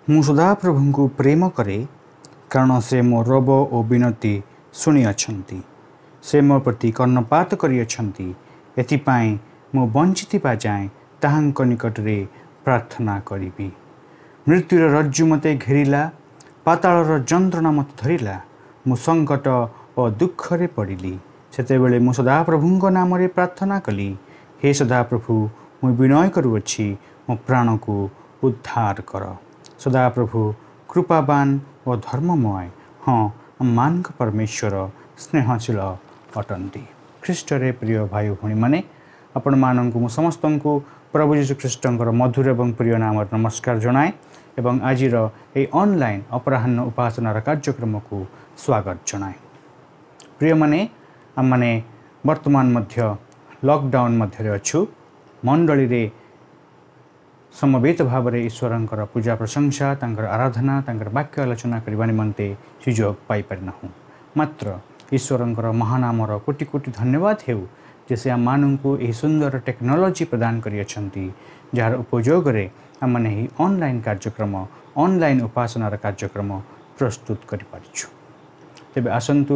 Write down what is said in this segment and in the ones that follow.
ମୁଁ ସଦାପ୍ରଭୁଙ୍କୁ ପ୍ରେମ କରେ, କାରଣ ସେ ମୋ ରୋବ ଓ ବିନତି ଶୁଣିଅଛନ୍ତି। ସେ ମୋ ପ୍ରତି କର୍ଣ୍ଣପାତ କରିଅଛନ୍ତି। ଏଥିପାଇଁ ମୁଁ ବଞ୍ଚିଥିବା ଯାଏଁ ତାହାଙ୍କ ନିକଟରେ ପ୍ରାର୍ଥନା କରିବି। ମୃତ୍ୟୁର ରଜ୍ଜୁ ମୋତେ ଘେରିଲା, ପାତାଳର ଯନ୍ତ୍ରଣା ମୋତେ ଧରିଲା। ମୁଁ ସଙ୍କଟ ଓ ଦୁଃଖରେ ପଡ଼ିଲି। ସେତେବେଳେ ମୁଁ ସଦାପ୍ରଭୁଙ୍କ ନାମରେ ପ୍ରାର୍ଥନା କଲି, ହେ ସଦାପ୍ରଭୁ, ମୁଁ ବିନୟ କରୁଅଛି, ମୋ ପ୍ରାଣକୁ ଉଦ୍ଧାର କର। ସଦାପ୍ରଭୁ କୃପାବାନ ଓ ଧର୍ମମୟ, ହଁ, ଆମମାନଙ୍କ ପରମେଶ୍ୱର ସ୍ନେହଶୀଳ ଅଟନ୍ତି। ଖ୍ରୀଷ୍ଟରେ ପ୍ରିୟ ଭାଇ ଭଉଣୀମାନେ, ଆପଣମାନଙ୍କୁ ମୁଁ ସମସ୍ତଙ୍କୁ ପ୍ରଭୁ ଯୀଶୁଖ୍ରୀଷ୍ଟଙ୍କର ମଧୁର ଏବଂ ପ୍ରିୟ ନାମରେ ନମସ୍କାର ଜଣାଏ ଏବଂ ଆଜିର ଏହି ଅନଲାଇନ୍ ଅପରାହ୍ନ ଉପାସନାର କାର୍ଯ୍ୟକ୍ରମକୁ ସ୍ୱାଗତ ଜଣାଏ। ପ୍ରିୟମାନେ, ଆମମାନେ ବର୍ତ୍ତମାନ ମଧ୍ୟ ଲକଡାଉନ୍ ମଧ୍ୟରେ ଅଛୁ। ମଣ୍ଡଳୀରେ ସମବେତ ଭାବରେ ଈଶ୍ୱରଙ୍କର ପୂଜା ପ୍ରଶଂସା, ତାଙ୍କର ଆରାଧନା, ତାଙ୍କର ବାକ୍ୟ ଆଲୋଚନା କରିବା ନିମନ୍ତେ ସୁଯୋଗ ପାଇପାରିନାହୁଁ। ମାତ୍ର ଈଶ୍ୱରଙ୍କର ମହାନାମର କୋଟି କୋଟି ଧନ୍ୟବାଦ ହେଉ ଯେ ସେ ଆମମାନଙ୍କୁ ଏହି ସୁନ୍ଦର ଟେକ୍ନୋଲୋଜି ପ୍ରଦାନ କରିଅଛନ୍ତି, ଯାହାର ଉପଯୋଗରେ ଆମମାନେ ଏହି ଅନଲାଇନ୍ କାର୍ଯ୍ୟକ୍ରମ, ଅନଲାଇନ୍ ଉପାସନାର କାର୍ଯ୍ୟକ୍ରମ ପ୍ରସ୍ତୁତ କରିପାରିଛୁ। ତେବେ ଆସନ୍ତୁ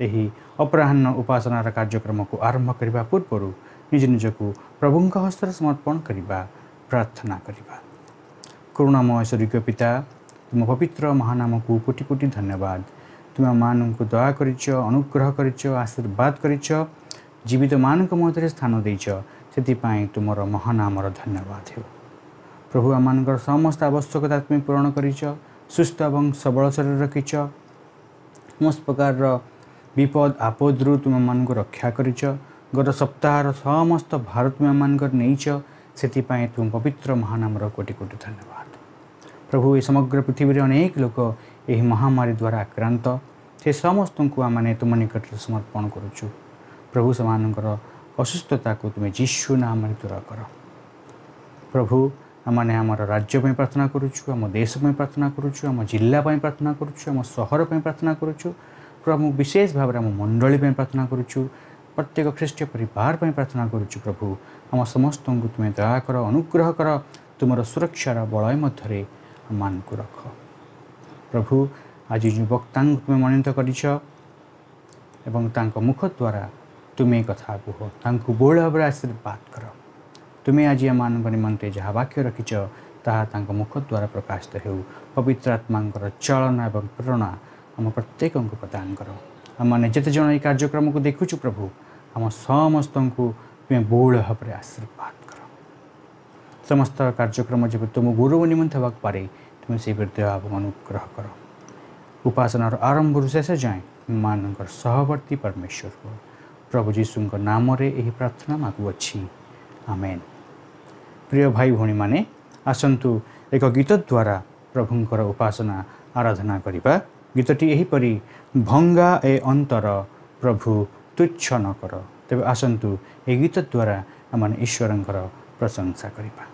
ଏହି ଅପରାହ୍ନ ଉପାସନାର କାର୍ଯ୍ୟକ୍ରମକୁ ଆରମ୍ଭ କରିବା ପୂର୍ବରୁ ନିଜ ନିଜକୁ ପ୍ରଭୁଙ୍କ ହସ୍ତରେ ସମର୍ପଣ କରିବା, ପ୍ରାର୍ଥନା କରିବା। କରୁଣାମୟ ସ୍ୱର୍ଗୀୟ ପିତା, ତୁମ ପବିତ୍ର ମହାନାମକୁ କୋଟି କୋଟି ଧନ୍ୟବାଦ। ତୁମେ ଆମମାନଙ୍କୁ ଦୟା କରିଛ, ଅନୁଗ୍ରହ କରିଛ, ଆଶୀର୍ବାଦ କରିଛ, ଜୀବିତମାନଙ୍କ ମଧ୍ୟରେ ସ୍ଥାନ ଦେଇଛ। ସେଥିପାଇଁ ତୁମର ମହାନାମର ଧନ୍ୟବାଦ ହେଉ। ପ୍ରଭୁ, ଆମମାନଙ୍କର ସମସ୍ତ ଆବଶ୍ୟକତା ତୁମେ ପୂରଣ କରିଛ। ସୁସ୍ଥ ଏବଂ ସବଳ ଶରୀର ରଖିଛ। ସମସ୍ତ ପ୍ରକାରର ବିପଦ ଆପଦରୁ ତୁମେ ଆମମାନଙ୍କୁ ରକ୍ଷା କରିଛ। ଗତ ସପ୍ତାହର ସମସ୍ତ ଭାର ତୁମେ ଆମମାନଙ୍କର ନେଇଛ। ସେଥିପାଇଁ ତୁମ ପବିତ୍ର ମହାନାମର କୋଟି କୋଟି ଧନ୍ୟବାଦ। ପ୍ରଭୁ, ଏ ସମଗ୍ର ପୃଥିବୀରେ ଅନେକ ଲୋକ ଏହି ମହାମାରୀ ଦ୍ୱାରା ଆକ୍ରାନ୍ତ। ସେ ସମସ୍ତଙ୍କୁ ଆମମାନେ ତୁମ ନିକଟରେ ସମର୍ପଣ କରୁଛୁ। ପ୍ରଭୁ, ସେମାନଙ୍କର ଅସୁସ୍ଥତାକୁ ତୁମେ ଯୀଶୁ ନାମରେ ଦୂର କର। ପ୍ରଭୁ, ଆମମାନେ ଆମର ରାଜ୍ୟ ପାଇଁ ପ୍ରାର୍ଥନା କରୁଛୁ, ଆମ ଦେଶ ପାଇଁ ପ୍ରାର୍ଥନା କରୁଛୁ, ଆମ ଜିଲ୍ଲା ପାଇଁ ପ୍ରାର୍ଥନା କରୁଛୁ, ଆମ ସହର ପାଇଁ ପ୍ରାର୍ଥନା କରୁଛୁ। ପ୍ରଭୁ, ବିଶେଷ ଭାବରେ ଆମ ମଣ୍ଡଳୀ ପାଇଁ ପ୍ରାର୍ଥନା କରୁଛୁ। ପ୍ରତ୍ୟେକ ଖ୍ରୀଷ୍ଟୀୟ ପରିବାର ପାଇଁ ପ୍ରାର୍ଥନା କରୁଛୁ। ପ୍ରଭୁ, ଆମ ସମସ୍ତଙ୍କୁ ତୁମେ ଦୟା କର, ଅନୁଗ୍ରହ କର। ତୁମର ସୁରକ୍ଷାର ବଳୟ ମଧ୍ୟରେ ଆମମାନଙ୍କୁ ରଖ। ପ୍ରଭୁ, ଆଜି ଯେଉଁ ବକ୍ତାଙ୍କୁ ତୁମେ ମନୋନୀତ କରିଛ ଏବଂ ତାଙ୍କ ମୁଖ ଦ୍ୱାରା ତୁମେ କଥା କୁହ, ତାଙ୍କୁ ବହୁଳ ଭାବରେ ଆଶୀର୍ବାଦ କର। ତୁମେ ଆଜି ଆମମାନଙ୍କ ନିମନ୍ତେ ଯାହା ବାକ୍ୟ ରଖିଛ ତାହା ତାଙ୍କ ମୁଖ ଦ୍ୱାରା ପ୍ରକାଶିତ ହେଉ। ପବିତ୍ର ଆତ୍ମାଙ୍କର ଚାଳନା ଏବଂ ପ୍ରେରଣା ଆମ ପ୍ରତ୍ୟେକଙ୍କୁ ପ୍ରଦାନ କର। ଆମମାନେ ଯେତେ ଜଣ ଏହି କାର୍ଯ୍ୟକ୍ରମକୁ ଦେଖୁଛୁ ପ୍ରଭୁ, ଆମ ସମସ୍ତଙ୍କୁ ତୁମେ ବହୁଳ ଭାବରେ ଆଶୀର୍ବାଦ କର। ସମସ୍ତ କାର୍ଯ୍ୟକ୍ରମ ଯେପରି ତୁମ ଗୁରୁ ନିମନ୍ତେ ହେବାକୁ ପାରେ, ତୁମେ ସେହିପରି ଦୟା ଏବଂ ଅନୁଗ୍ରହ କର। ଉପାସନାର ଆରମ୍ଭରୁ ଶେଷ ଯାଏଁ ମାନଙ୍କର ସହବର୍ତ୍ତୀ ପରମେଶ୍ୱର ହୁଅ। ପ୍ରଭୁ ଯୀଶୁଙ୍କ ନାମରେ ଏହି ପ୍ରାର୍ଥନା ମାଗୁଅଛି, ଆମେନ୍। ପ୍ରିୟ ଭାଇ ଭଉଣୀମାନେ, ଆସନ୍ତୁ ଏକ ଗୀତ ଦ୍ୱାରା ପ୍ରଭୁଙ୍କର ଉପାସନା ଆରାଧନା କରିବା। ଗୀତଟି ଏହିପରି, ଭଙ୍ଗା ଏ ଅନ୍ତର ପ୍ରଭୁ ତୁଚ୍ଛ ନ କର। ତେବେ ଆସନ୍ତୁ ଏହି ଗୀତ ଦ୍ୱାରା ଆମମାନେ ଈଶ୍ୱରଙ୍କର ପ୍ରଶଂସା କରିବା।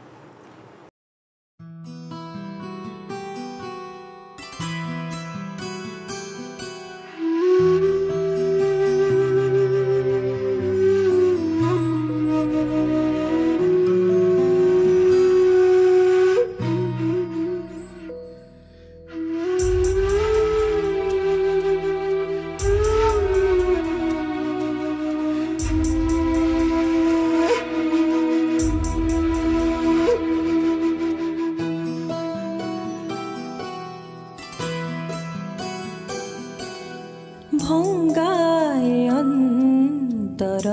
भंगाए अंतर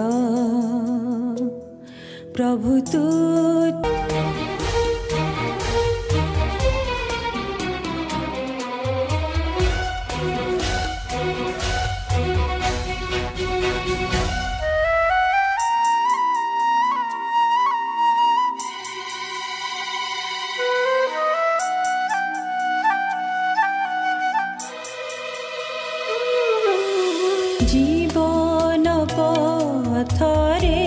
प्रभु तू जीवन पथरे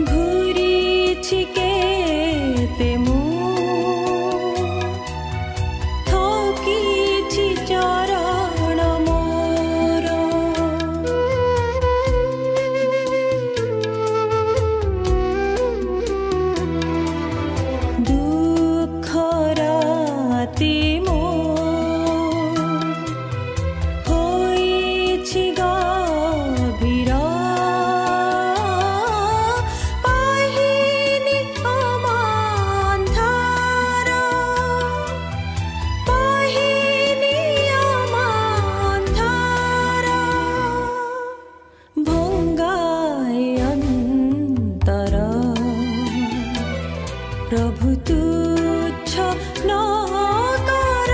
घुरी केते मु थकी चरण मोर दुख प्रभु तुच्छ न कर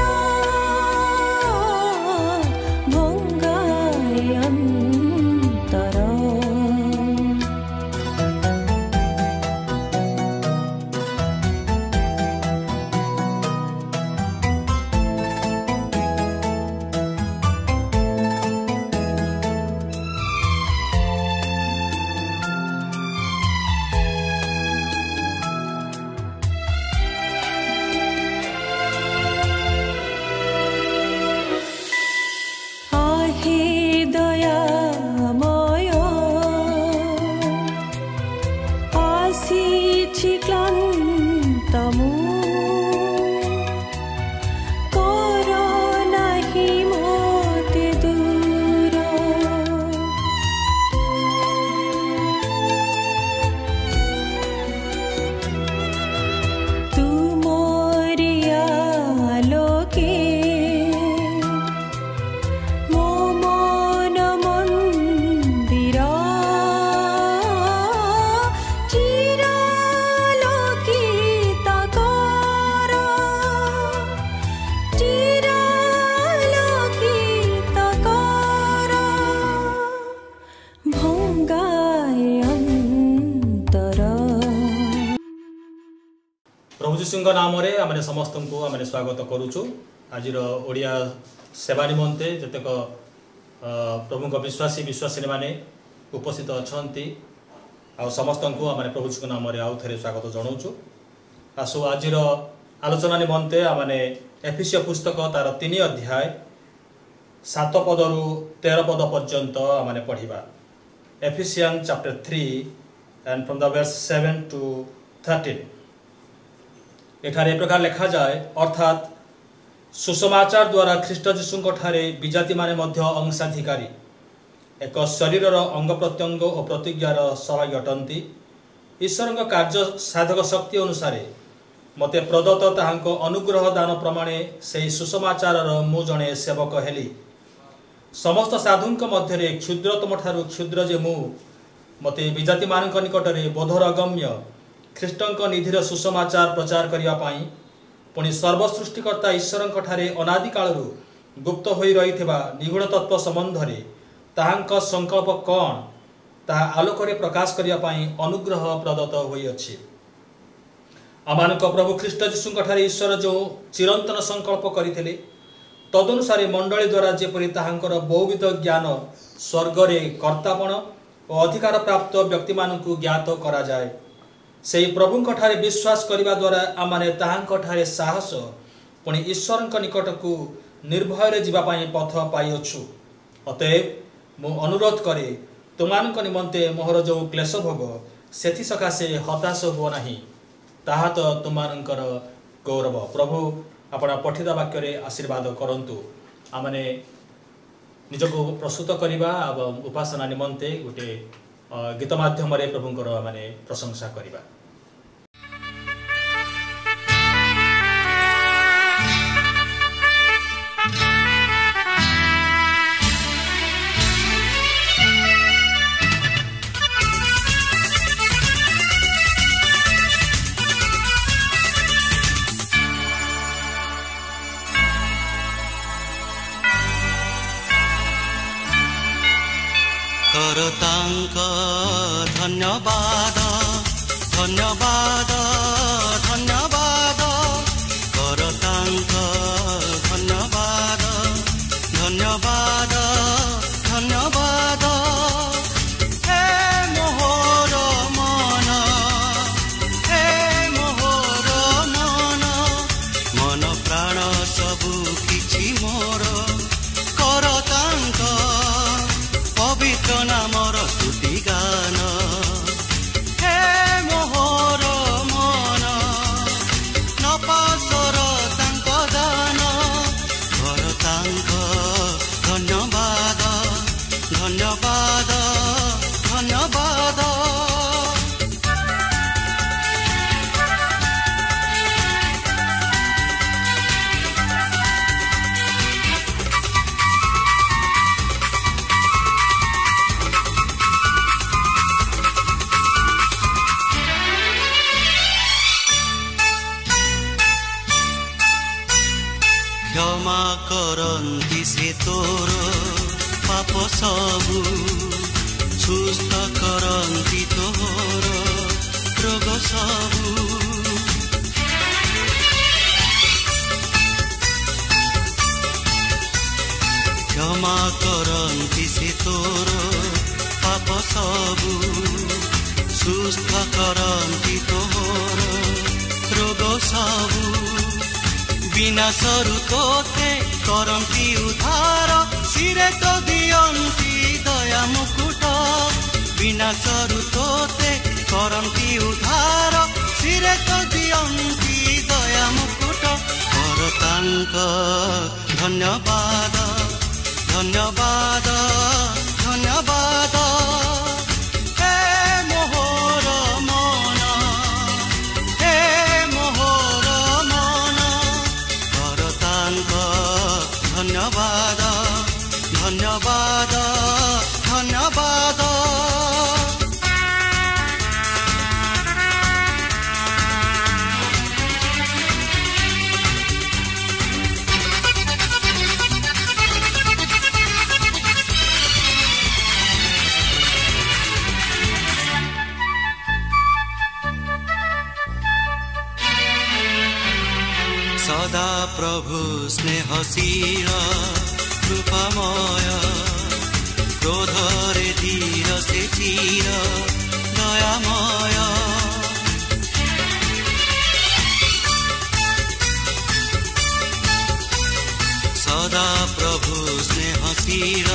भङ्गाए अन्तर प्रभु जीशुଙ୍କ नामରେ ଆମେ ସମସ୍ତଙ୍କୁ ଆମେ ସ୍ୱାଗତ କରୁଛୁ ଆଜିର ଓଡ଼ିଆ ସେବା ନିମନ୍ତେ ଯେତେକ ପ୍ରଭୁଙ୍କ ବିଶ୍ୱାସୀ ମାନେ ଉପସ୍ଥିତ ଅଛନ୍ତି ଆଉ ସମସ୍ତଙ୍କୁ ଆମେ ପ୍ରଭୁ ଯୀଶୁଙ୍କ ନାମରେ ଆଉ ଥରେ ସ୍ୱାଗତ ଜଣାଉଛୁ। ଆସୁ ଆଜିର ଆଲୋଚନା ନିମନ୍ତେ ଆମେ ଏଫେସିୟ ପୁସ୍ତକ ତାର 3 ଅଧ୍ୟାୟ 7 ପଦରୁ 13 ପଦ ପର୍ଯ୍ୟନ୍ତ ଆମେ ପଢ଼ିବା। Ephesians chapter 3 and from the verse 7 to 13 एठारे प्रकार लिखा जाए अर्थात सुसमाचार द्वारा ख्रीष्ट जीशुଙ୍କ ठारे विजाति माने मध्य अंशाधिकारी एक शरीरर अंग प्रत्यंग और प्रतिज्ञार सहभागी अटंती ईश्वरଙ୍କ कार्य साधक शक्ति अनुसार मते प्रदत्त ताहांको अनुग्रह दान प्रमाणे सेही सुसमाचारर मु जणे सेवक हेली समस्त साधुଙ୍କ मध्यरे क्षुद्रतम ठारू क्षुद्र जे मु मते विजाति मानक निकटरे बोधर गम्य ख्रीष्टଙ୍କ निधिर सुसमाचार प्रचार करिया पाई पुणी सर्वसृष्टिकर्ता ईश्वरଙ୍କ ठारे अनादि कालरू गुप्त होई रहिथिबा निगूढ़ तत्व संबंधरे ताहांक संकल्प कौन ताहा आलोकरे प्रकाश करिया पाई अनुग्रह प्रदत्त होई अछि। आमानक प्रभु ख्रीष्ट जीशुଙ୍କ ठारे ईश्वर जो चिरंतन संकल्प करिथिले तदनुसार मंडली द्वारा जेपरि ताहांकर बहुविध ज्ञान स्वर्गरे कर्तापण और अधिकार प्राप्त व्यक्ति मानकु ज्ञात करा जाए सेही प्रभुଙ୍କ ठारे विश्वास करिबा द्वारा आमाने ताहांक ठारे साहस पुणी ईश्वरଙ୍କ निकटकू निर्भय जीवा पाई पथ पाइअछु। अतएव मु अनुरोध करे तुमानଙ୍କ निमंते मोहर जो क्लेश भोग सेथि सकाशे हताश हो नाही ताहा तो तुमानଙ୍କର गौरव। प्रभु अपना पठित वाक्य आशीर्वाद करंतु आमने निजको प्रस्तुत करिबा एवं उपासना निमंते गोटे गीत माध्यम प्रभुंकर माने प्रशंसा करिबा। करतांक धन्यवाद धन्यवाद धन्यवाद करतांक धन्यवाद धन्यवाद धन्यवाद हे मोहर मन हे मोहर मन मन प्राण सबु किछि मोर करतांक पवित्र नामर स्तुति गान हे मोहर मन କରନ୍ତି ସେ ତୋର ପାପ ସବୁ, ସୁସ୍ଥ କରନ୍ତି ତୋର ରୋଗ ସବୁ। क्षमा करन्ति से तोर पाप सबु, सुस्थ करन्ति तोर रोग सबु। विनाशरु तोते करन्ति उद्धार, सिरे तो दियन्ति दया मुकुट। विनाशरु तोते करन्ति उद्धार, सिरे तो दियन्ति दया मुकुट। कर तांक धन्यवाद धन्यवाद धन्यवाद। हे मोहर मन, हे मोहर मन, कर तांक धन्यवाद धन्यवाद धन्यवाद। सदा प्रभु स्नेहशील कृपामय, क्रोधरे धीर से चिर दयामय। सदा प्रभु स्नेहशील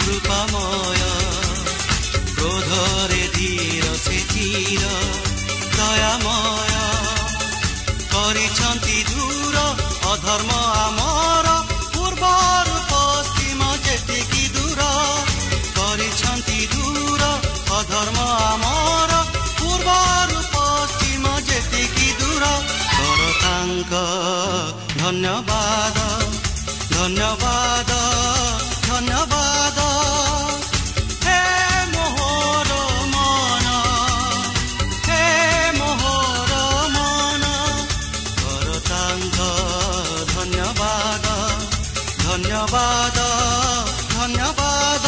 कृपामय, क्रोधरे धीर से चिर दयामय। କରିଛନ୍ତି ଦୂର ଅଧର୍ମ ଆମର, ପୂର୍ବରୁ ପଶ୍ଚିମ ଯେତିକି ଦୂର। କରିଛନ୍ତି ଦୂର ଅଧର୍ମ ଆମର, ପୂର୍ବରୁ ପଶ୍ଚିମ ଯେତିକି ଦୂର। କର ତାଙ୍କ ଧନ୍ୟବାଦ ଧନ୍ୟବାଦ ଧନ୍ୟବାଦ। ହେ ମୋହର ମନ, ହେ ମୋହର ମନ, ଧନ୍ୟବାଦ ଧନ୍ୟବାଦ ଧନ୍ୟବାଦ।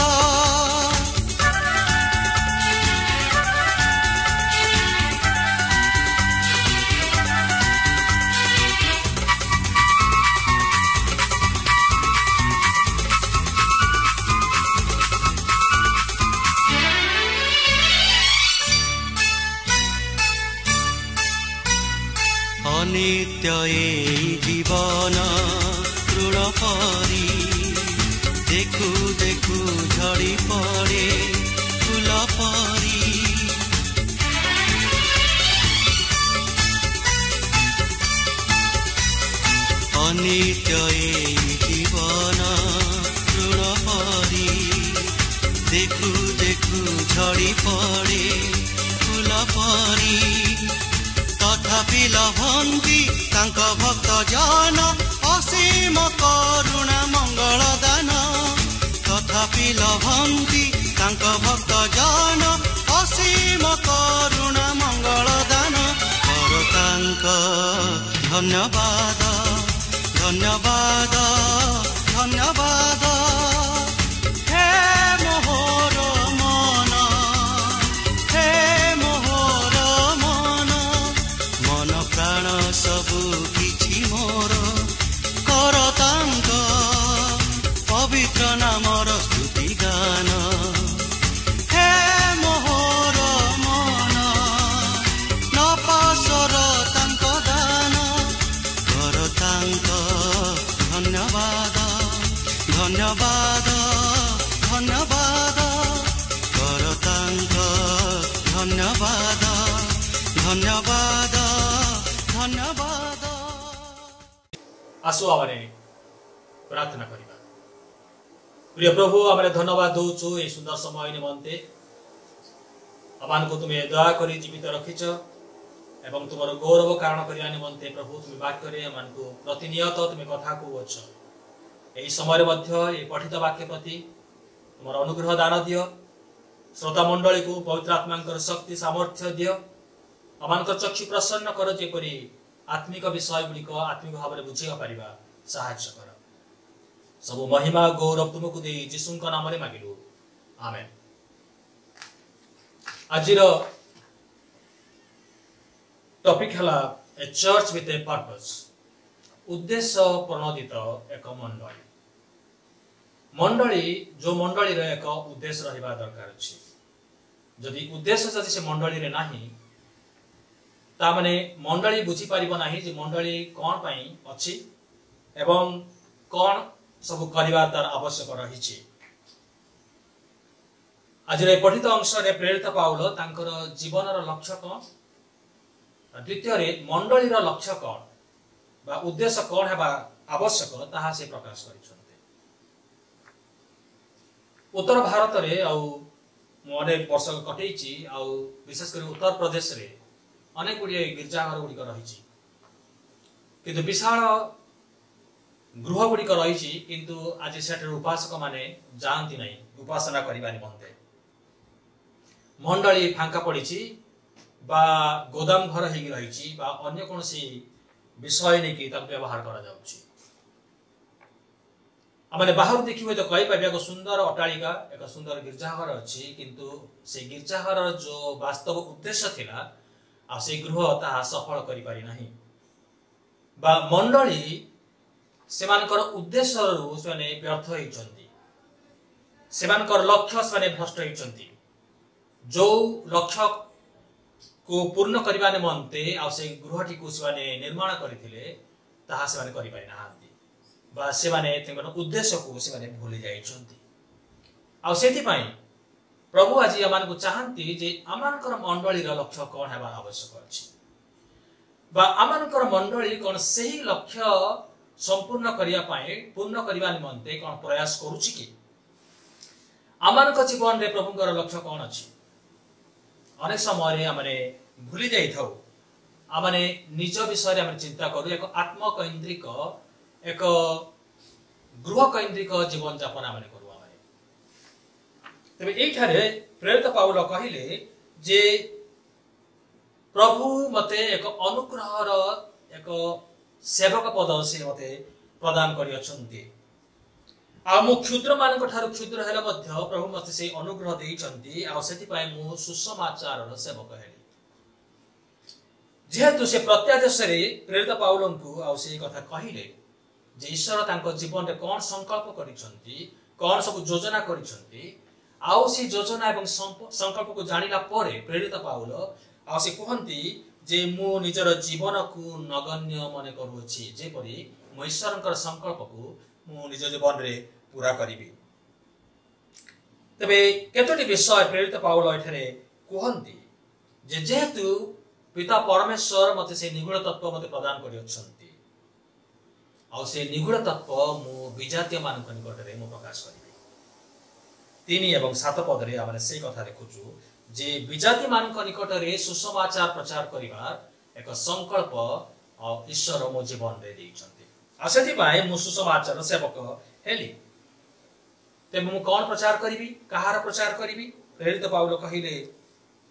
अनित्य ए जीवन तृण परी, देखु देखु झड़ी पड़े फूल परी। अनित्य ए जीवन तृण परी, देखु देखु झड़ी पड़े फूल परी। तथापि लभन्ति तांक भक्त जन, असीम करुणा मंगल दान। तथापि लभन्ति तांक भक्त जन, असीम करुणा मंगल दान। कर तांक धन्यवाद धन्यवाद धन्यवाद। हे मोहर मन, हे मोहर मन, मन प्राण सबु किछि मोर। कर तांक पवित्र नामर स्तुति गान। हे मोहर मन, न पासर तांक दान। कर तांक धन्यवाद धन्यवाद धन्यवाद। कर तांक धन्यवाद धन्यवाद धन्यवाद। आसु आमे प्रार्थना करिबा। प्रिय प्रभु, आमे धन्यवाद दउछु ए सुंदर समय निमंते। अमान को तुम्हें दया करी जीवित रखिछ एवं तुमर गौरव कारण करिया निमंते प्रभु तुम वाक्य रे अमान को प्रतिनियत तुम कथा को वछ। एही समय रे मध्य ए पठित वाक्य प्रति तुमर अनुग्रह दान दियो। श्रोता मंडली को पवित्र आत्मांकर शक्ति सामर्थ्य दियो। अमान को चक्षु प्रसन्न कर जेपरि आत्मिक विषय गुड़िक आत्मिक भाव में बुझा पारिबा साहाय्य कर। सब महिमा गौरव तुमको दे यीशु का नाम रे मागिलु आमेन। आजिर टॉपिक हला ए चर्च विथ ए पर्पस, उद्देश्य प्रणोदित एक मंडली। मंडली जो मंडली रे एक उद्देश्य रहिबा दरकार अछि। जदि उद्देश्य जदि से मंडली रे नाही ता माने मंडली बुझी परिबो नाही जे मंडली कोन पई अछि एवं कोन सब करिवार तार आवश्यक रहिछि। आज पठित अंश प्रेरित पाउल तांकर जीवनर लक्ष्य कौन, द्वितीय मंडलीर लक्ष्य कौन बा उद्देश्य कौन है आवश्यक ताहा से प्रकाश करिसंते। उत्तर भारत रे अनेक वर्ष कटैछि विशेषकर उत्तर प्रदेश रे अनेक गुड़िए गिरजाघर गुड़िक रही किंतु विशाल गृह गुड़िक रही किंतु आज सेठ उपासक माने जानती नहीं उपासना करने निमंते। मंडली फांका पड़ी बा गोदाम घर हो रही बा अन्य कौन विषय नहीं कि व्यवहार करा जाउछि। आमने बाहर देखिए तो कही पाबे एक सुंदर अट्टालिका एक सुंदर गिरजाघर अच्छी किंतु से गिरजाघर जो वास्तव उद्देश्य थिला आ से गृह ताहा सफल करि पारि नाही बा मंडली सेमानकर उद्देश्य रु सेमाने व्यर्थ होइचंती, सेमानकर लक्ष्य सेमाने भ्रष्ट होइचंती। जो लक्ष्य को पूर्ण करबा निमंते आ से गृहटी को सेमाने निर्माण करथिले ताहा सेमाने करि पारि नाहांती बा सेमाने तेमन उद्देश्य को सेमाने भूली जाइचंती। आ सेति पई प्रभु आज आमान को चाहंती जे आमानकर मंडलीर लक्ष्य कोन हेबा आवश्यक अछि बा आमानकर मंडली कोन सही लक्ष्य संपूर्ण करिया पाए पूर्ण करिवा निमंते कोन प्रयास करूछि कि आमानक जीवन रे प्रभुकर लक्ष्य कोन अछि। अनेक समय रे आमने भूली जाई थाउ, आमने निज विषय रे आमने चिंता करू एक आत्मकेंद्रिक एक गृह केंद्रिक जीवन यापन आमने करू। आमने तबे एठारे प्रेरित पाउल कहिले जे प्रभु मते एक अनुग्रहर एक सेवक पद से मते प्रदान करि अछंती आ मु क्षुद्र मानक ठारू क्षुद्र हेले मध्य प्रभु मते से अनुग्रह देइचंती आ सेति पय मु सुसमाचारर सेवक हेली। जेहेतु से प्रत्यादेश रे प्रेरित पाउलंकु आ से कथा कहिले जे ईश्वर तांको जीवन रे कोन संकल्प करिसंती कोन सब योजना करिसंती आ से योजना एवं संकल्प को जानिला परे प्रेरित पाउल आ से कहंती जे मु निजर जीवन को नगण्य मन करूछि जेपरि मु ईश्वरंकर संकल्प को मु निज जीवन रे पूरा करिबी। तबे केतोटी विषय प्रेरित पाउल एठारे कहंती जे जेहेतु पिता परमेश्वर मते से निगूढ़ तत्व मते प्रदान करि अछंती आ से निगूढ़ तत्व मु विजातीय मानक निकट रे मु प्रकाश करिबी। 3 एवं 7 पद रे आमे से कथा देखुछु जे विजाती मानक निकट रे सुसमाचार प्रचार करिवार एक संकल्प ईश्वर मो जीवन रे दैछंती आ सेति पाए मु सुसमाचार सेवक हेली। तेबे मु कोन प्रचार करिबी कहार प्रचार करिबी प्रेरित पाउल कहिले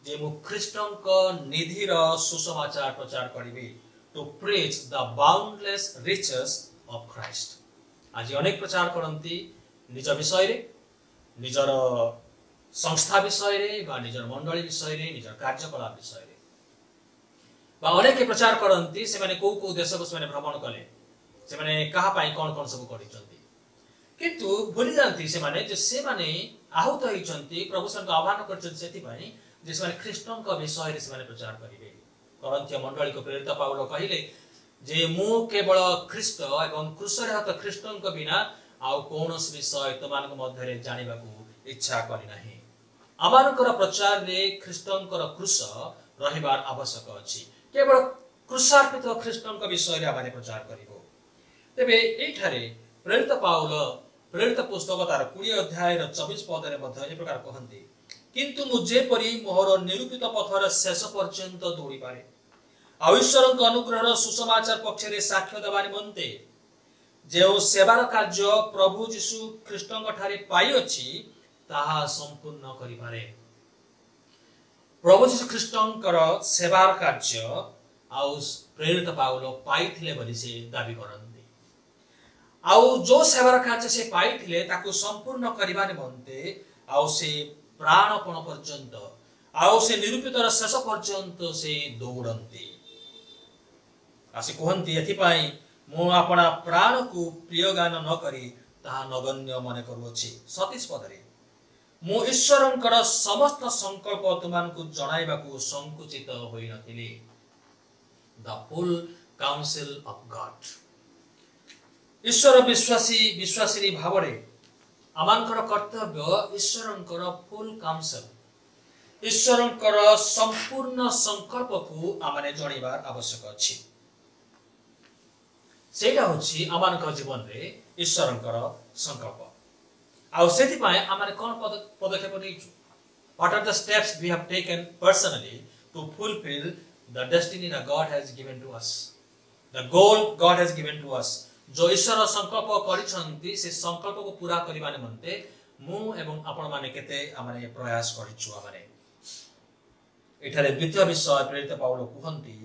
जे मु ख्रीष्टंक निधिर सुसमाचार प्रचार करिबी to preach the boundless riches of Christ. आज अनेक प्रचार करंती निज विषय रे निजर संस्था विषय रे बा निजर मंडली विषय रे निजर कार्यकलाप विषय रे बा अनेक प्रचार करंती से माने को देश को से माने भ्रमण कले से माने कहा पाई कोन कोन सब करिसंती किंतु भूली जानती से माने जे से माने आहुत होइचंती प्रभु संग आह्वान करचंती सेति पई जे से माने ख्रीष्टन का विषय रे से माने प्रचार करिवे। करंतिया मंडली को प्रेरित पाउल कहिले जे मु केवल ख्रीष्ट एवं क्रूस रे हत ख्रीष्टन का बिना आ कोनोस विषय तमान को मध्य रे जानिबा को इच्छा करि नाही। आमानकर प्रचार रे ख्रीष्टनकर क्रूस रहिबार आवश्यक अछि, केवल क्रूसार्पित ख्रीष्टन का विषय रे आमाने प्रचार करिवो। तेबे एठारे प्रेरित पाउल प्रेरित पुस्तक तार 20 अध्याय र 24 पद रे मध्य ए प्रकार कहंती किंतु मु जेपरि मोहर निरूपित पथर शेष पर्यंत दौड़ी पारे आ ईश्वरक अनुग्रहर सुसमाचार पक्ष रे साक्ष्य देबा निमंते जे सेवार कार्य प्रभु यीशु ख्रीष्टंक ठारे पाई अछि ताहा संपूर्ण करि पारे। प्रभु यीशु ख्रीष्टंकर सेवार कार्य आ प्रेरित पाउल पाइथिले बली से दाबी करंती। आउ जो सेवार कार्य से पाइथिले ताकू संपूर्ण करबा निमंते आउ से प्राणपण पर्यंत आउ से निरूपितर शेष पर्यंत से दौड़ती आसे कहती एथिपाई मु अपना प्राण को प्रिय गान न करी ताहा नगण्य मन करूछि। 37 पदरे मु ईश्वरंकर समस्त संकल्प तुमको जणाइबाकू संकुचित होई नथिली। The full council of God ईश्वर विश्वासी भावरे आमानकर कर्तव्य ईश्वरंकर फुल काउंसिल ईश्वरंकर संपूर्ण संकल्प को आमाने जणिबार आवश्यक अछि। सेटा होछि आमानकर जीवन रे ईश्वरंकर संकल्प आउ सेति पाए आमाने कोन पदक्षेप नेइछु। What are the steps we have taken personally to fulfil the destiny that God has given to us, the goal God has given to us. जो ईश्वर संकल्प करिसंती से संकल्प को पूरा करिबा निमंते मु एवं आपण माने केते आमाने प्रयास करिछु। आमाने एठारे द्वितीय विषय प्रेरित पाउल कहंती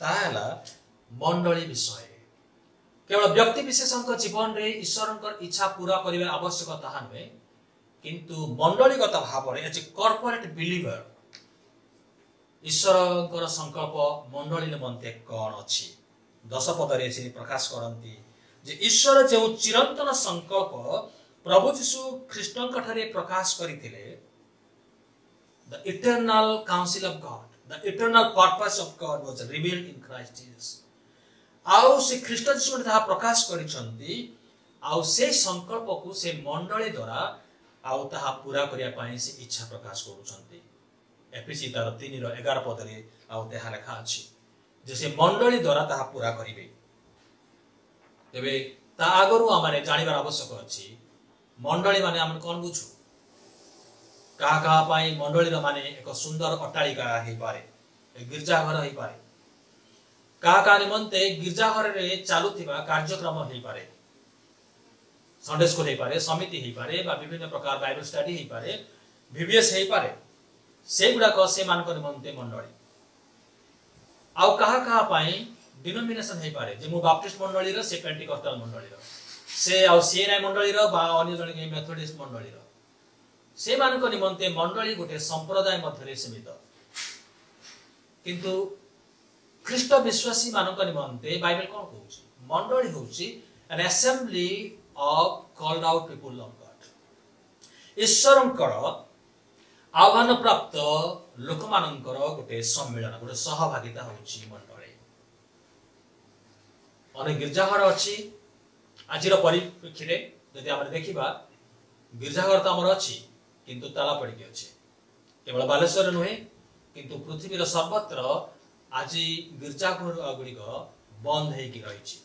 ताला मंडली विषय। केवल व्यक्ति विशेषक जीवन रे ईश्वरंकर इच्छा पूरा करिबा आवश्यक ताहा नहे, किंतु मंडलीगत भाव रे एज ए कॉर्पोरेट बिलीवर ईश्वरंकर संकल्प मंडली निमंते कोन अछि। 10 पदरे से प्रकाश करंती जे ईश्वर जो चिरंतन संकल्प प्रभु यीशु ख्रीष्टंक ठारे प्रकाश करिथिले, the eternal council of God, the eternal purpose of God was revealed in Christ Jesus. आउ से ख्रीष्ट यीशु ने प्रकाश करिसंती आउ से संकल्प को से मंडली द्वारा आउ ताहा पूरा करिया पाई से इच्छा प्रकाश करूछंती। एफएसी तार 3:11 पदरे आउ तेहा लेखा अछि जे से मंडली द्वारा ताहा पूरा करिवे। तेबे ता आगरु आमाने जानिबार आवश्यक अछि मंडली माने आमन कोन बुझु। का पाई मंडली रो माने एक सुंदर अट्टालिका हेइ पारे, एक गिरजा घर हेइ पारे, का निमंते गिरजा घर रे चालुथिबा कार्यक्रम हेइ पारे, संडे स्कूल हेइ पारे, समिति हेइ पारे बा विभिन्न प्रकार बाइबल स्टडी हेइ पारे, VBS हेइ पारे, से गुडा को से मान को निमंते मंडली। आउ कहा पाई डिनोमिनेशन हेइ पारे जे मु बाप्टिस्ट मंडली रो, से पेंटिकॉस्टल मंडली रो, से आउ सीएनआई मंडली रो बा अन्य जण के मेथोडिस्ट मंडली रो, से मान को निमंते मंडली गोटे संप्रदाय मध्यरे सीमित। किंतु ख्रीष्ट विश्वासी मानक निमंते बाइबल कोन कहूछि मंडली होछि an assembly of called out people of God. ईश्वरंकर आह्वान प्राप्त लोक मानकर गोटे सम्मेलन, गोटे सहभागिता होछि मंडली। अनेक गिरजाघर अछि आजिर परिप्रेक्षी यदि आम देखा गिरजाघर तो आमर अच्छी किंतु ताला पड़ी अच्छे। केवल बालेश्वर नुहे किंतु पृथ्वीर सर्वत्र आज गिरजाघर गुड़िक बंद होगी रही।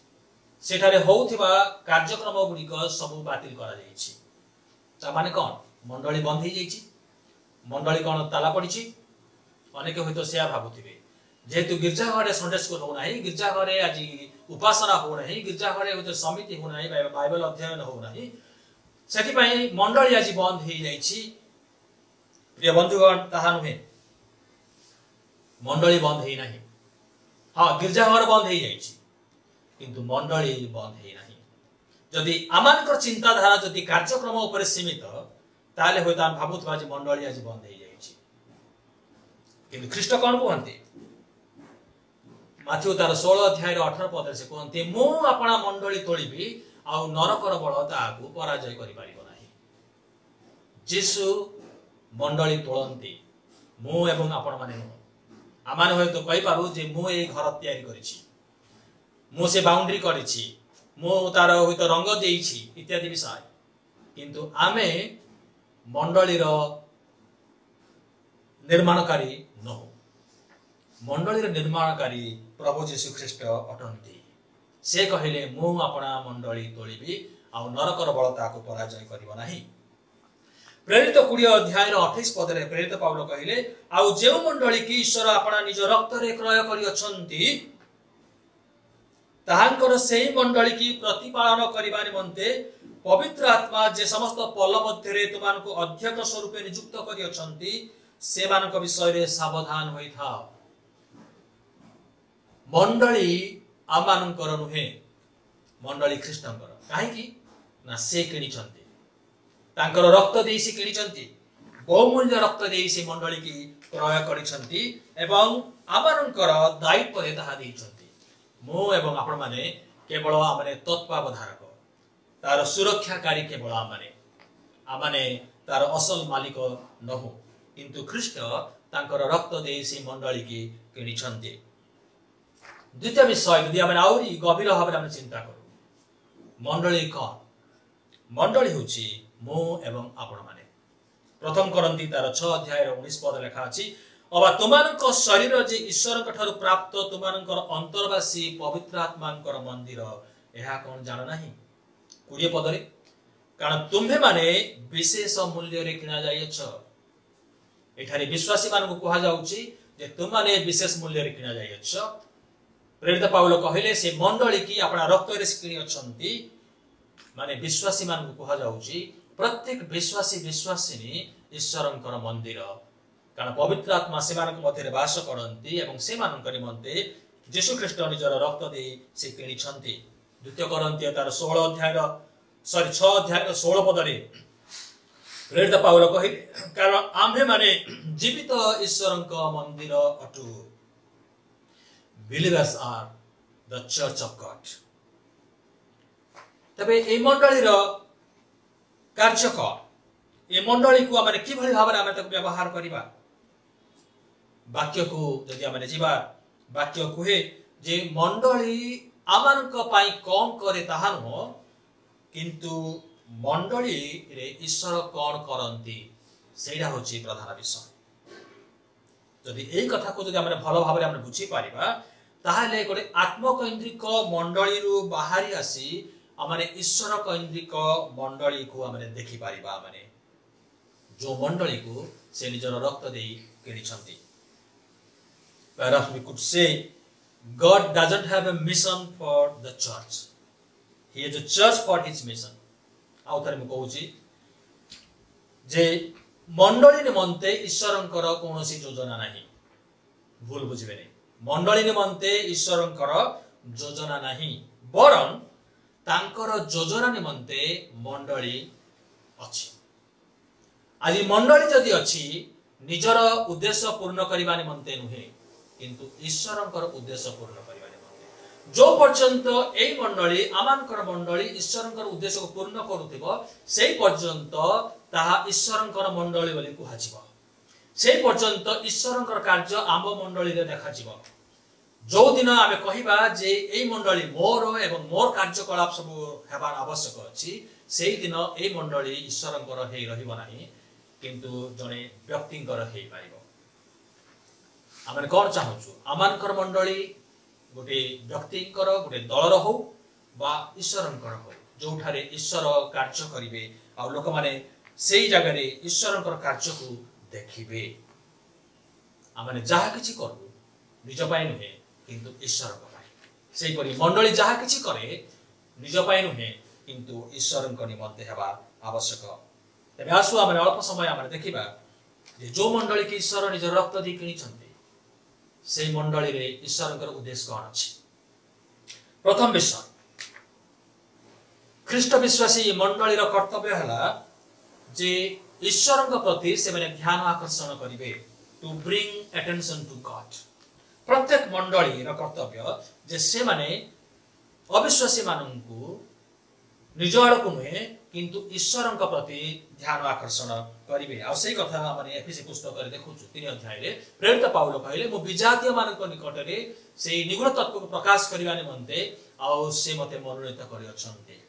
सेठारे होउथिबा कार्यक्रम गुड़िक सब बातिल करा जायछि। ता माने कोन मंडली बंद हो जायछि, मंडली कोन ताला पड़ी। अनेक हयतो सेया भाबुथिबे जेहेतु गिरजाघरे संडे स्कूल हो नाही, गिरजाघरे आज उपासना हो नाही, गिरजाघरे हयतो समिति हो नाही, बाइबल अध्ययन हो नाही, सेथिपाई मंडली आज बंद हो जायछि। प्रिय बंधुगण ताहा नुहे मंडली बंद हो नाही। हाँ गिरजाघर बंद हो जायछि किंतु मंडली बंद हो नाही। जदि आमानकर चिंताधारा जदि कार्यक्रम उपर सीमित ताले होय तान भाबुथबा जे मंडली आज बंद हो जायछि। किंतु ख्रीष्ट कोन कहंती माथ्यू तार 16 अध्याय 18 पद से कहते मु अपना मंडली तोलिबी आउ नरकर बल ताकू पराजय करि पारिबो नाही। जीसु मंडली तोलंती मु एवं आपण माने नु आमान होय तो कहि पाबु जे मु ए घर तयारी करिछि, मु से बाउंड्री करिछि, मु तार होय तो रंग देइछि इत्यादि विषय। किंतु आमे मंडली रो निर्माणकारी न मंडली निर्माणकारी प्रभु जीशु ख्रीष्ट अटंती। से कहले मु अपना मंडली तोलिबी आउ नरकर बल ताकू पराजय करिबो नाही। प्रेरित 20 अध्याय 28 पदरे प्रेरित पाउल कहले आउ जे मंडली की ईश्वर अपना निज रक्त रे क्रय करि अछंती ताहांकर सेही मंडली की प्रतिपालन करिबा निमंते पवित्र आत्मा जे समस्त पल मध्यरे तुमानको अध्यक्ष स्वरूप नियुक्त करि अछंती से मानक विषय रे सावधान होई था। मंडली आमानकर नुहे, मंडली ख्रीष्टंकर कहीं ना से किणिछंती तांकर रक्त देई से किणिछंती बहुमूल्य रक्त देई से मंडली की क्रय करिछंती एवं आमानकर दायित्व रे ताहा देइछंती मो एवं आपण माने केवल आमने तत्वावधारक तार सुरक्षाकारी केवल आमने तार असल मालिक नहु किंतु ख्रीष्ट तांकर रक्त देई से मंडली की किणिछंती। द्वितीय विषय यदि आमने आउरी गभीर भाव में चिंता करू मंडली कौन मंडली होची मो एवं आपण माने प्रथम करंती तार 6 अध्याय 19 पद लिखा अछि अबा तुमानक शरीर जे ईश्वर ठारू प्राप्त तुमानकर अंतर्वासी पवित्र आत्मांकर मंदिर एहा कोन जान नाही 20 पद रे कारण तुम्हे माने विशेष मूल्य रे किना जायछ एठारे विश्वासी मान को कहा जाउची जे तुमाने विशेष मूल्य रे किना जायछ प्रेरित पाउल कहिले से मंडली की अपना रक्त रे किनी अछंती माने विश्वासी मान को कहा जाउची प्रत्येक विश्वासी विश्वासिनी ईश्वरंकर मंदिर कारण पवित्र आत्मा से मानक मध्य वास करती एवं से मानक निमंते यीशु ख्रीष्ट निजर रक्त दे से किणी छंती। द्वितीय करंती तार 6 अध्याय 16 पद रे प्रेरित पाउल कहिले कारण आम्भे माने जीवित ईश्वरंक मंदिर अटु believers are the church of God. तबे ए मंडली रो कार्य कौन ए मंडली को आम कि भाव में व्यवहार करवा वाक्य को जदि आम जीवा वाक्य कहे जे मंडली आम कौन करे ताहा नुह किंतु मंडली रे ईश्वर कौन करती सेटा हूँ प्रधान विषय जदि यही कथा को जदि भल भाव में बुझी पारिबा ताहाले गोटे आत्मकैंद्रिक मंडली रु बाहरी आसी आमने ईश्वर कैंद्रिक मंडली को आमने देखि पारिबा आमने जो मंडली को से निजर रक्त देई किणिछंती। Perhaps we could say God doesn't have a mission for the church. He has a church for his mission. आउ थरे म कहूची जे मंडली निमंते ईश्वरंकर कोनोसी योजना नाही भूल बुझिबे नै मंडली निमंते ईश्वरंकर योजना नाही बरं तांकर योजना निमंते मंडली अछि। आज मंडली जदि अछि निजर उद्देश्य पूर्ण करबा निमंते नुहे किंतु ईश्वरंकर उद्देश्य पूर्ण करबा निमंते जो पर्यंत एई मंडली आमानकर मंडली ईश्वरंकर उद्देश्य को पूर्ण करूथिबो सेई पर्यंत ताहा ईश्वरंकर मंडली बोली कुहाजिबो सेई पर्यंत ईश्वरंकर कार्य आम मंडली रे देखाजिबो। जो दिन आमे कहिबा जे एई मंडली मोर एवं मोर कार्यकलाप सब हेबार आवश्यक अछि सेई दिन एई मंडली ईश्वरंकर हेई रहिबो नाही किंतु जने व्यक्तिंकर हेई पाइबो। आमे कोन चाहूछु आमानकर मंडली गोटे व्यक्तिंकर गोटे दलर हो बा ईश्वरंकर हो जोठारे ईश्वर कार्य करिवे आ लोक माने सेई जगह रे ईश्वरंकर कार्य को देखिबे। आमे जहा किछि करू निज पाइ नुहे किंतु ईश्वर को पाइ सेई परि मंडली जहा किछि करे निज पाइ नुहे किंतु ईश्वरंकर निमंते हेबा आवश्यक। तबे आसु आमे अल्प समय आमे देखिबा जे जो मंडली के ईश्वर निज रक्त दी किनिछन्ते से मंडली रे ईश्वरंकर उद्देश्य कोन अछि। प्रथम विषय ख्रीष्ट विश्वासी मंडली रो कर्तव्य हला जे ईश्वरंक प्रति से माने ध्यान आकर्षण करिवे to bring attention to God. प्रत्येक मंडली रो कर्तव्य जे से माने अविश्वासी माननकु निज आड़क नुहे किंतु ईश्वरंक प्रति ध्यान आकर्षण करिवे। आ सेही कथा माने एफएसी पुस्तक रे देखुछु 3 अध्याय रे प्रेरित पाउल कहले मो विजातीय मानक निकट रे सेही निगूढ़ तत्व को प्रकाश करिवा निमंते आ से मते मनोनीत करि अछन्ते।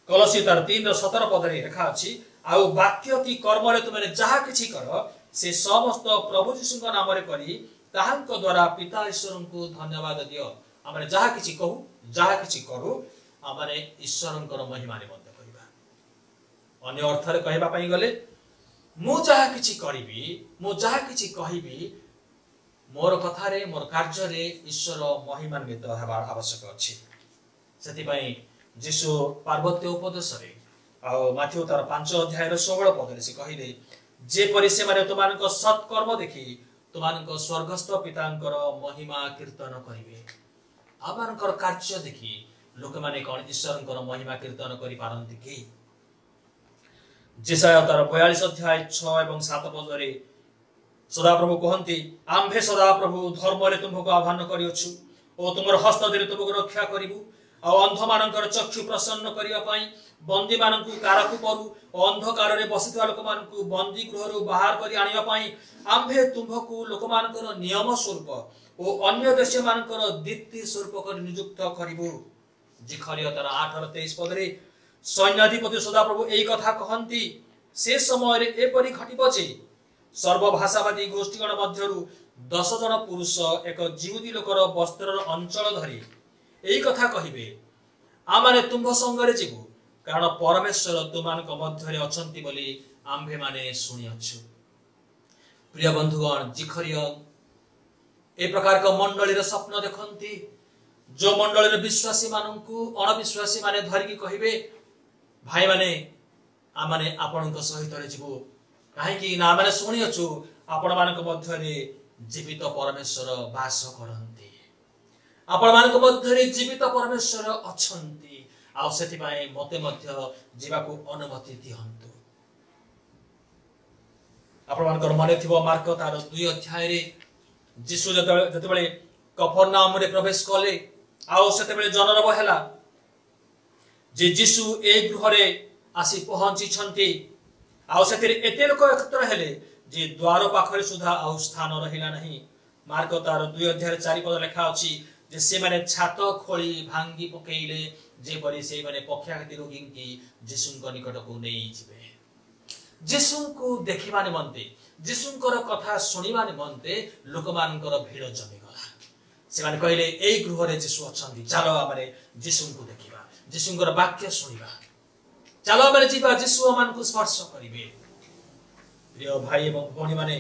कलसी तार 3:17 पद रे लिखा अछि आ वाक्य की कर्म रे तुमने जहा किछि कर से समस्त प्रभु यीशुक नाम रे करी ताहांक द्वारा पिता ईश्वरंकु धन्यवाद दियो। आमे जहा किछि कहू जहा किछि करू आमे ईश्वरंकर महिमा निमंत करिबा। अन्य अर्थ रे कहबा पई गले मु जहा किछि करिबी मु जहा किछि कहिबी मोर कथा रे मोर कार्य रे ईश्वर महिमान्वित हेबा आवश्यक अछि। सेति पई यीशु पार्वत्य उपदेश रे आ माथ्यू तार 5 अध्याय 16 पद रे से कहिले जे परि से माने तुमानक सत्कर्म देखि तुमानक स्वर्गस्थ पितांकर महिमा कीर्तन करिवे। आमर कार्य देखि लोक मैंने कौन ईश्वर महिमा कीर्तन करि पारंती कि जेसाया तार 42 अध्याय 6 एवं 7 पदरे सदाप्रभु कहती आम्भे सदाप्रभु धर्म तुमको आह्वान करिछु ओ तुमर हस्त धरि तुमको रक्षा करिबु आ अंध मानकर चक्षु प्रसन्न करिया पई बंदी मानकु कारकु परू ओ अंधकार रे बसितवा लोक मानकु बंदी गृहरु बाहर करि आनिया पई आम्भे तुमको लोक मानकर नियम स्वरूप ओ अन्य देश मानकर दीप्ति स्वरूप कर नियुक्त करिबु जिखरिया तार 8 और 23 पदरे सैन्याधिपति सदाप्रभु एई कथा कहंती से समय रे एपरि घटिबो जे सर्वभाषावादी गोष्ठीगण मध्यरु 10 जन पुरुष एक जिहुदी लोकर वस्त्रर अंचल धरी एई कथा कहिबे आमाने तुम संगरे जीवु कारण परमेश्वर तुमानक मध्यरे अछंती बोली आम्भे माने सुनिअछु। प्रिय बंधुगण जिखरिया ए प्रकार का मंडली स्वप्न देखंती जो मंडली विश्वासी मानकु अणविश्वासी माने धरिकी कहिबे भाई माने आमाने आपनक सहित रे जीवु काहेकि ना माने सुनिअछु आपण मानक मध्यरे जीवित परमेश्वर वास करंती आपण मानक मध्यरे जीवित परमेश्वर अछंती आ सेति पय मते मध्य जीवाको अनुमति दिहंतु। आपण मानकर मने थिबो मार्क तार 2 अध्याय रे यीशु जते बेले कफरनाम रे प्रवेश कले आ सेते बेले जनरब हैला जे यीशु ए गृह रे आसी पहुंची छंती आ सेति एते लोक एकत्र हेले जे द्वार पाखरे सुधा आ स्थान रहिला नहीं। मार्क तार 2 अध्याय 4 पद लिखा अछि जे से माने छात खोली भांगी पकेइले जे परि से माने पक्षाघाती रोगी की यीशुଙ୍କ निकटको नै जिवे यीशुଙ୍କୁ देखिबा निमंते यीशुଙ୍କର कथा सुनिबा निमंते लोकमानଙ୍କର भीड़ जमी गला। से माने कहले एई गृह रे यीशु अछंती चलो आमारे यीशुଙ୍କୁ देखिबा यीशुଙ୍କର वाक्य सुनिबा चलो आमारे जीवा यीशु मानकु स्पर्श करिवे। प्रिय भाई एवं भौणी माने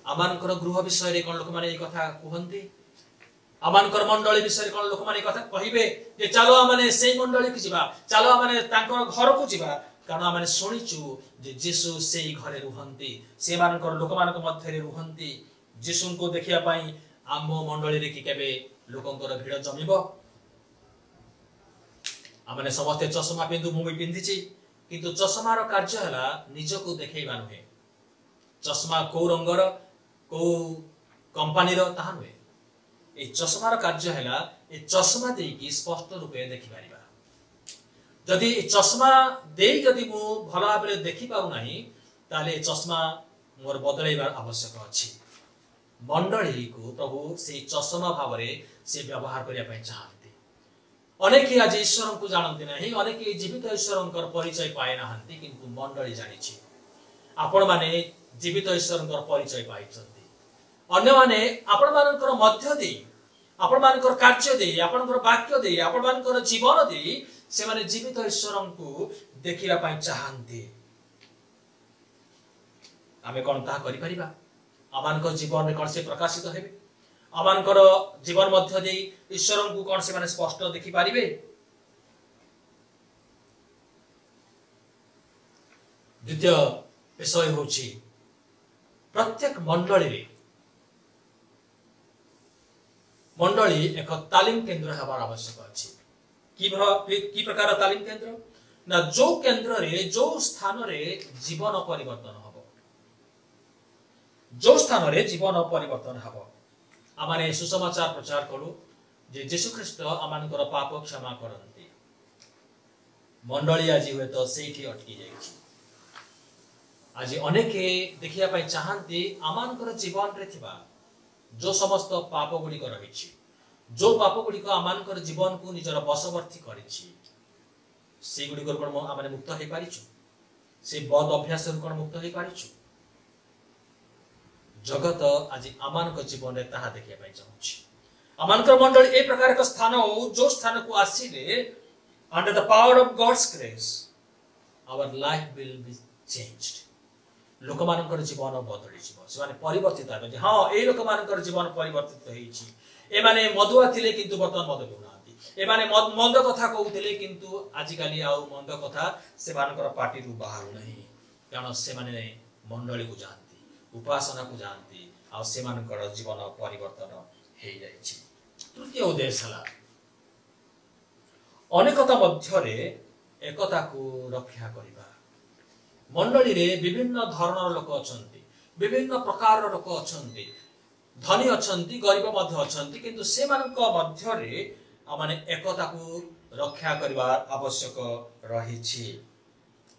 आमानकर गृह विषय रे कोन लोक माने ए कथा कहंती आमानकर मंडली विषय कोन लोक माने कथा कहिबे जे चलो आमाने सेई मंडली कि जिबा चलो आमाने तांकर घर को जिबा कारण आमाने सुनिचु जे यीशु सेई घरे रुहंती से मानकर लोक मानक मध्य रे रुहंती यीशुनको देखिया पई आम मंडली रे कि केबे लोकंकर भीड़ जमिबो। आमाने समस्त चश्मा पिंदु मुबी पिंदिची किंतु चश्मार कार्य हला निजको देखैबा नहे चश्मा को रंगर को कंपनी रो ताहा नहे ए चश्मार कार्य हला ए चश्मा देई की स्पष्ट रूपे देखि पारिबा जदि ए चश्मा देई जदि मु भला भाबरे देखि पाउ नाही ताले चश्मा मोर बदलैबार आवश्यक अछि। मंडली को प्रभु से चश्मा भाबरे से व्यवहार करिया पय चाहते अनेक आज ईश्वर को जानते नहीं अनेक जीवित ईश्वर परिचय पाए ना किंतु मंडली जानी आपण माने जीवित ईश्वर परिचय पाई अन्य माने आपण मानकर मध्य दे आपण मानकर कार्य दे आपण वाक्य दे आपण मानकर जीवन दे से माने जीवित ईश्वर को देखिबा पई चाहंती आमे कोन ता करि परिबा आमानकर जीवन रे कोन से प्रकाशित हेबे आमानकर जीवन मध्य दे ईश्वर को कोन से माने स्पष्ट देखि पारिबे। द्वितीय विषय होछि प्रत्येक मंडली एक तालीम केंद्र हेबार आवश्यक अछि। की प्रकार तालीम केंद्र ना जो केंद्र रे जो स्थान रे जीवन परिवर्तन हबो जो स्थान रे जीवन परिवर्तन हबो आमाने सुसमाचार प्रचार करू जे यीशु ख्रीष्ट आमानकर पाप क्षमा करंती मंडली आज हुए तो सेठी अटकी जाइछि आज अनेक देखिया पय चाहंती आमानकर जीवन रे थिबा जो समस्त पाप गुडी को रहिछि जो पाप गुडी को आमानकर जीवन को निजर बसवर्ती करिछि से गुडी को कोन आमाने मुक्त हे पारिछु से बद अभ्यास कोन मुक्त हे पारिछु जगत आज आमानक जीवन रे ताहा देखिया पय चाहछि आमानकर मंडली ए प्रकार का स्थान हो जो स्थान को आसीले under the power of God's grace our life will be changed लोक मानकर जीवन बदली जीव से माने परिवर्तित हेबे जे हां ए लोक मानकर जीवन परिवर्तित होईछि ए माने मधुआ थिले किंतु वर्तमान मद पिउनांती ए माने मंद कथा कहउथिले किंतु आजि काली आउ मंद कथा से मानकर पार्टी रु बाहर नहीं कारण से माने मंडली को जानती उपासना को जानती आ से मानकर जीवन परिवर्तन हे जाइछि। तृतीय उद्देश्य है अनेकता मध्य एकता को रक्षा करवा। मंडली रे विभिन्न धरणर लोक अछंती, विभिन्न प्रकार लोक अछंती, धनी अछंती, गरीब मध्य अछंती, किंतु से मानक मध्य रे आमाने एकता को रक्षा करवा आवश्यक रही।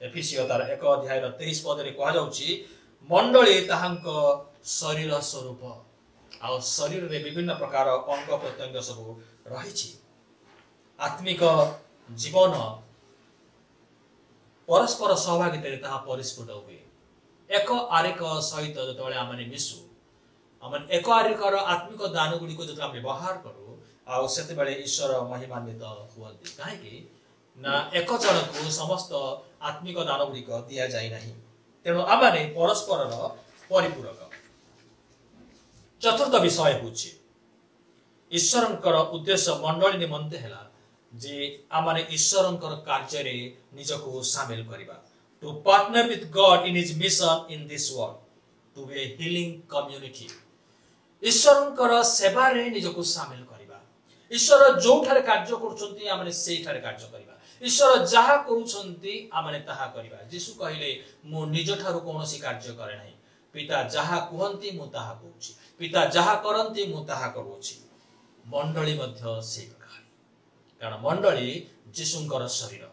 एफिसियो तार 1 अध्याय 23 पद रे कहा जाउची मंडली ताहांक शरीर स्वरूप आ शरीर रे विभिन्न प्रकार अंग प्रत्यंग सब रही। आत्मिक जीवन परस्पर सहभागिता ताहा परिस्फुट हुए। एक आरेक सहित जो आम मिशु आम एक आरेकर आत्मिक दान गुड़ी को जो आम व्यवहार करूँ आते ईश्वर महिमान्वित हुए। कहीं ना एक जन को समस्त आत्मिक दान गुड़िक दि जाए ना, तेणु आम परस्पर परिपूरक। चतुर्थ विषय हूँ ईश्वर उद्देश्य मंडली निमंते है जे आम ईश्वर कार्य निजको सामिल करवा। To partner with God in his mission in this world, to be a healing community. ईश्वर सेवा रे निजको सामिल करवा। ईश्वर जो ठारे कार्य करुछंती आमने सेई ठारे कार्य करवा। ईश्वर जहा करुछंती आमने ताहा करवा। यीशु कहिले मु निज ठारु कोनोसी कार्य करे नाही, पिता जहा कुहंती मु ताहा करूछि, पिता जहा करंती मु ताहा करूछि। मंडली मध्य से प्रकार, कारण मंडली यीशुंकर शरीर।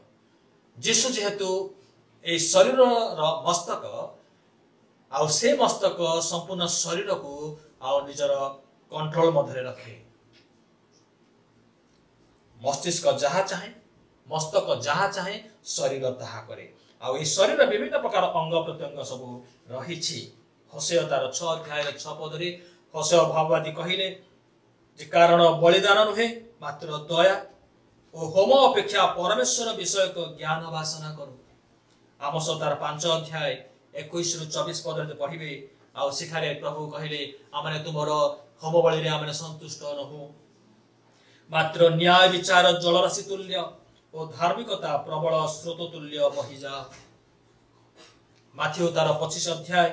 यीशु जेहेतु ए शरीर मस्तक आउ से मस्तक संपूर्ण शरीर को आउ निजर कंट्रोल मध्य रखे। मस्तिष्क जहा चाहे, मस्तक जहा चाहे, शरीर ताहा करे। आउ ए शरीर विभिन्न प्रकार अंग प्रत्यंग सब रही। होसेया तार 6 अध्याय 6 पद रे होसेया भाववादी कहिले जे कारण बलिदान नुहे मात्र दया और होम अपेक्षा परमेश्वर विषय को ज्ञान वासना करू। आमोस तार 5 अध्याय 21 रु 24 पद रे पढ़िबे आ सिखारे प्रभु कहिले आमने तुमर होम बलि रे आमने संतुष्ट नहु, मात्र न्याय विचार जलराशि तुल्य और धार्मिकता प्रबल स्रोत तुल्य बहि जा। माथ्यू तार 25 अध्याय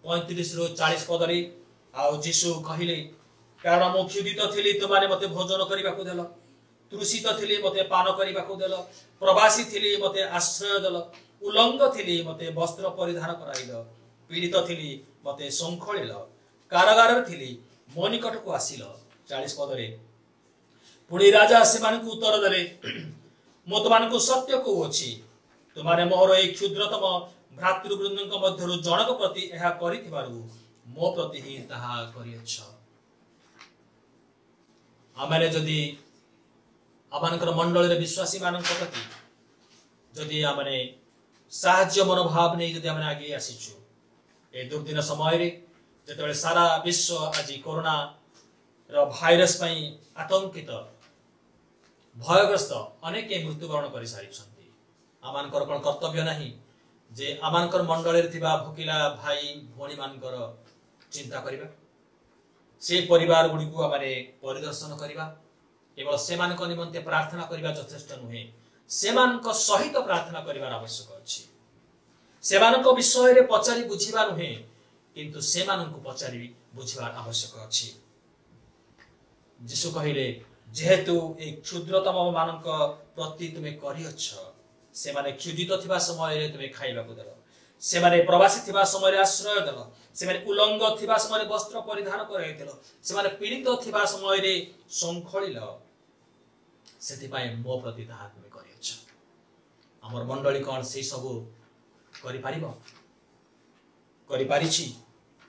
35 रु 40 पद रे आ यीशु कहिले कारण मु क्षुधित थिली तुमाने मते भोजन करिबा को देल, तृषित थिली मते पान करिबा को देल, प्रवासी थिली मते आश्रय देल, उलंग थिली मते वस्त्र परिधान कराइल, पीड़ित थिली मते संखळिल, कारागार थिली मो निकट को आसिल। 40 पद रे पुणी राजा से मानकु उत्तर देले मो तुमानकु सत्य को अछि, तुमाने मोर ए क्षुद्रतम भ्रातृवृंदक मध्यरु जनक प्रति एहा करिथिबारु मो प्रति ही ताहा करियछ। आमने जदि आमानकर मंडल रे विश्वासी मानक प्रति जदि आमने साहाय्य मनोभाव नहीं जदि आमने आगे आसीछु ए दुर्दिन समय रे जेतेबेले सारा विश्व आज कोरोना रो भाइरस पई आतंकित भयग्रस्त अनेक मृत्युवरण कर सारी। आमानकर कोन कर्तव्य नहीं जे आमानकर मंडल रे थिबा भोकिला भाई भोणी मानकर चिंता करिबा, से परिवार गुडी को आमाने परिदर्शन करिबा, केवल सेमानक निमंते प्रार्थना करिबा यथेष्ट नुहे, सेमानक सहित प्रार्थना करिबार आवश्यक अछि। सेमानक विषय रे पचारि बुझिबा नुहे, किंतु सेमानक पचारि बुझिबार आवश्यक अछि। यीशु कहिले जेहेतु एक क्षुद्रतम मानक प्रति तुमे करियछ, से माने क्षुधित थिबा समय रे तुमे खाइबा को देल, से माने प्रवासी थिबा समय रे आश्रय देल, से माने उलंग थिबा समय रे वस्त्र परिधान कराइ देल, से माने पीड़ित थिबा समय रे संखळिल, सेति पय मो प्रति ताहा तुमे करियछ। हमर मंडली कोन से सब करि पारिबो, करि पारिछि,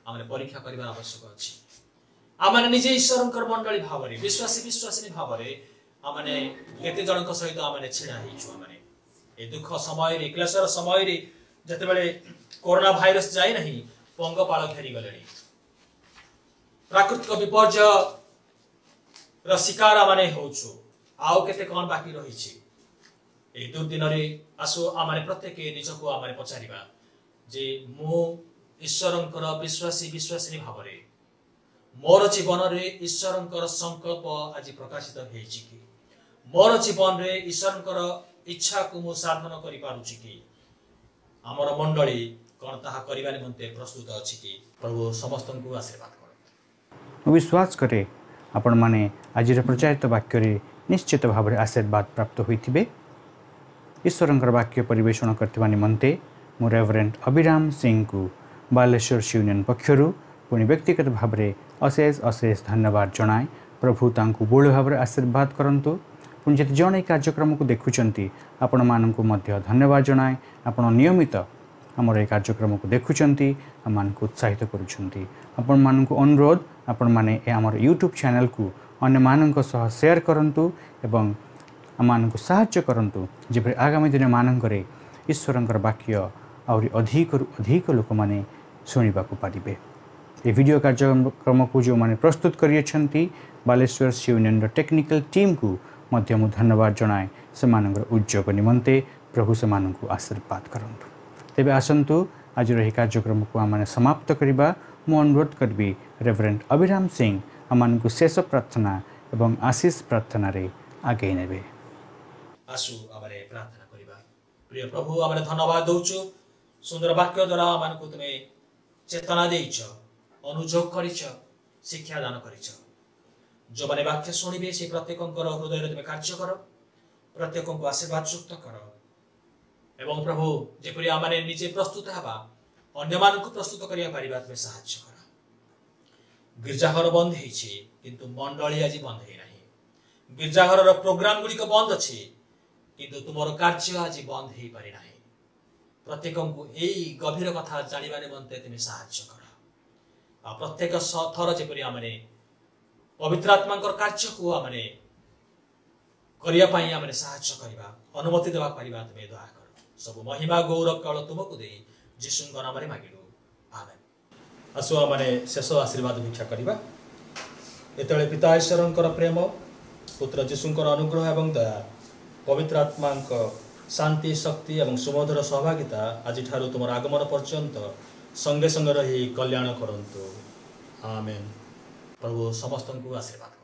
हमरे परीक्षा करिबार आवश्यक अछि। आमने निजे ईश्वरंकर मंडली भावरे विश्वासी विश्वासिनी भावरे आमने केते जनक सहित आमने छिड़ा हिछु। आमने ए दुख समय रे क्लेशर समय रे जते बेले कोरोना भाइरस जाई नहीं पंगपाल घेरी गलेनी, प्राकृतिक विपर्य र शिकार आमने होछु, आउ केते कोन बाकी रही छी। ए दुर्दिन रे आसु आमने प्रत्येक निजको आमने पचारिबा जे मो ईश्वरंकर विश्वासी विश्वासिनी भावरे मोर जीवन रे ईश्वरंकर संकल्प आज प्रकाशित हेछि कि, मोर जीवन रे ईश्वरंकर इच्छा को मु साधन करि पारुछि कि, हमर मंडली कोन ताहा करिबा निमंते प्रस्तुत अछि कि। प्रभु समस्तन को आशीर्वाद करो। विश्वास करे आपण माने आज प्रचारित वाक्य निश्चित भाव में आशीर्वाद प्राप्त होइथिबे। ईश्वरंकर वाक्य परिवेषण करथिबा निमंते मु रेवरेंट अभिराम सिंह को बालेश्वर यूनियन पक्षरु पुणी व्यक्तिगत भाव में अशेष अशेष धन्यवाद जनाए। प्रभु तांको बोल भाव में आशीर्वाद करंतु। पुणी जति जन ए कार्यक्रम को देखुचंती आपण माननकु मध्य धन्यवाद जनाए। आपण नियमित आमर ए कार्यक्रम को देखुचंती आम मानकु उत्साहित करूछंती। आपण माननकु अनुरोध आपण माने ए आमर यूट्यूब चैनल को अन्य माननक सह शेयर करंतु एवं आमको साहाय्य करंतु जेपरि आगामी दिन मानकरे ईश्वरंकर वाक्य आउरी अधिक लोक माने शुणा पारे। ये वीडियो कार्यक्रम को जो माने प्रस्तुत करियछंती बालेश्वर यूनियन टेक्निकल टीम को मध्य मु धन्यवाद जनाए। से मानकर उद्योग निमंते प्रभु से मानकु आशीर्वाद करंतु। तेबे आसंतु आज रही कार्यक्रम को आम समाप्त करबा। मु अनुरोध करबी रेवरेंट अभिराम सिंह आमको शेष प्रार्थना एवं आशीष प्रार्थना रे आगे नेबे। आसु आमरे प्रार्थना करिबा। प्रिय प्रभु आमरे धन्यवाद दउछु सुंदर वाक्य द्वारा आमको तुमे चेतना देइछ, अनुयोग करिछ, शिक्षा दान करिछ। जो माने वाक्य सुनिबे से प्रत्येकंकर हृदय तुमे कार्य कर, प्रत्येकंको आशीर्वाद युक्त कर एवं प्रभु जेपरि आमने निजे प्रस्तुत हबा अन्य मानकु प्रस्तुत करिया परिबा तुमे सहायता कर। गिरजाघर बंद हेछि किंतु मंडली आज बंद हे नाही। गिरजाघर रो प्रोग्राम गुडी को बंद अछि किंतु तुमर कार्य आज बंद हे पारि नाही। प्रत्येकंको एई गभीर कथा जानिबा निमंते तुमे सहायता कर। आ प्रत्येक थर जेपरि आमने पवित्र आत्मांकर कार्य को आमने करिया पई आमने सहायता करिबा अनुमति देबा परिबा तुमे दया कर। सब महिमा गौरव केवल तुमको देई यीशुଙ୍କ नामରେ मागिलु आमेन। आसु आमने शेष आशीर्वाद भिक्षा करिबा। एतळे पिता ईश्वरंकर प्रेम, पुत्र यीशुंकर अनुग्रह एवं दया, पवित्र आत्मांक शांति शक्ति एवं सुमधुर सहभागिता आज ठारू तुमर आगमन पर्यंत संगे संगे रही कल्याण करंतु आमेन। प्रभु समस्तंकु आशीर्वाद।